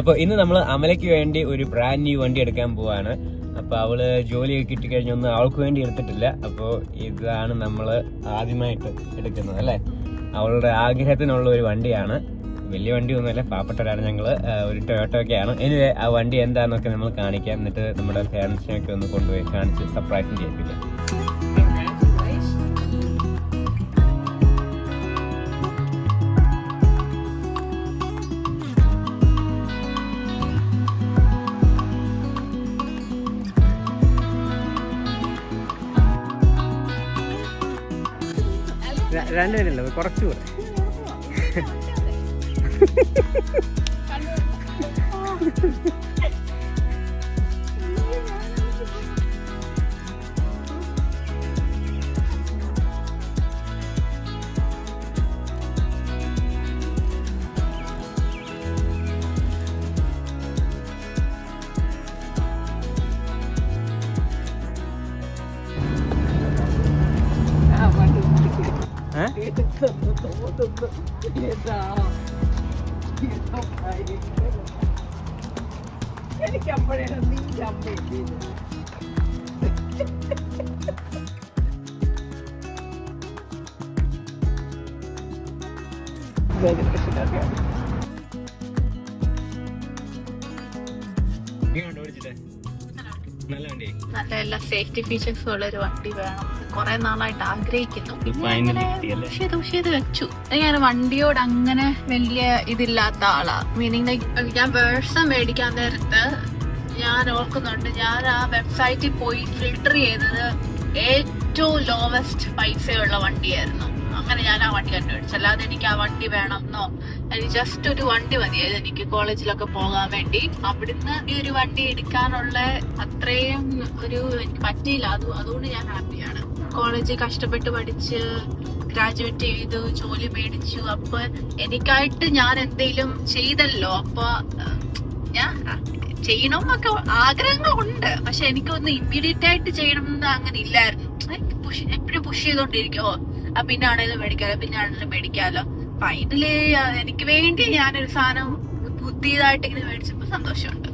അപ്പൊ ഇന്ന് നമ്മൾ അമലയ്ക്ക് വേണ്ടി ഒരു ബ്രാൻഡ് ന്യൂ വണ്ടി എടുക്കാൻ പോവാണ്. അപ്പൊ അവള് ജോലിയൊക്കെ കിട്ടിക്കഴിഞ്ഞൊന്നും അവൾക്ക് വേണ്ടി എടുത്തിട്ടില്ല. അപ്പൊ ഇതാണ് നമ്മള് ആദ്യമായിട്ട് എടുക്കുന്നത് അല്ലെ. അവളുടെ ആഗ്രഹത്തിനുള്ള ഒരു വണ്ടിയാണ്. വലിയ വണ്ടിയൊന്നുമല്ല, പാവപ്പെട്ടവരാണ് ഞങ്ങള്. ഒരു ടൊയോട്ടോ ഒക്കെയാണ്. ഇനി ആ വണ്ടി എന്താണെന്നൊക്കെ നമ്മൾ കാണിക്കാം. എന്നിട്ട് നമ്മുടെ ഫാമിലിസിനൊക്കെ ഒന്ന് കൊണ്ടുപോയി കാണിച്ച് സർപ്രൈസും ചെയ്യിപ്പിക്കാം. രണ്ടുപേരല്ലോ, കുറച്ചുകൂടെ. നല്ല എല്ലാ സേഫ്റ്റി ഫീച്ചേഴ്സും ഉള്ള ഒരു വണ്ടി വേണം. കുറെ നാളായിട്ട് ആഗ്രഹിക്കുന്നു. പക്ഷേ ഇത് വെച്ചു. ഞാൻ വണ്ടിയോട് അങ്ങനെ വലിയ ഇതില്ലാത്ത ആളാ. മീനിങ് ലൈക്ക് ഞാൻ വേഴ്സം മേടിക്കാൻ നേരത്ത് ഞാൻ ഓർക്കുന്നുണ്ട്, ഞാൻ ആ വെബ്സൈറ്റിൽ പോയി ഫിൽട്ടർ ചെയ്തത് ഏറ്റവും ലോവസ്റ്റ് പൈസയുള്ള വണ്ടിയായിരുന്നു. അങ്ങനെ ഞാൻ ആ വണ്ടി കണ്ടുപിടിച്ചു. അല്ലാതെ എനിക്ക് ആ വണ്ടി വേണമെന്നോ, എനിക്ക് ജസ്റ്റ് ഒരു വണ്ടി മതിയായിരുന്നു എനിക്ക് കോളേജിലൊക്കെ പോകാൻ വേണ്ടി. അവിടുന്ന് ഈ ഒരു വണ്ടി എടുക്കാനുള്ള അത്രയും ഒരു എനിക്ക് പറ്റിയില്ല. അതുകൊണ്ട് ഞാൻ ഹാപ്പിയാണ്. കോളേജിൽ കഷ്ടപ്പെട്ട് പഠിച്ച് ഗ്രാജുവേറ്റ് ചെയ്തു, ജോലി മേടിച്ചു. അപ്പൊ എനിക്കായിട്ട് ഞാൻ എന്തെങ്കിലും ചെയ്തല്ലോ. അപ്പൊ ഞാൻ ചെയ്യണമെന്നൊക്കെ ആഗ്രഹങ്ങളുണ്ട്. പക്ഷെ എനിക്കൊന്ന് ഇമ്മീഡിയറ്റ് ആയിട്ട് ചെയ്യണമെന്ന് അങ്ങനെ ഇല്ലായിരുന്നു. എപ്പോഴും പുഷ് ചെയ്തോണ്ടിരിക്കുമോ, പിന്നെ ആണെങ്കിലും മേടിക്കാലോ, പിന്നെ ആണെങ്കിലും മേടിക്കാലോ. ഫൈനലി എനിക്ക് വേണ്ടി ഞാനൊരു സാധനം പുതിയതായിട്ട് ഇങ്ങനെ മേടിച്ചപ്പോ സന്തോഷമുണ്ട്.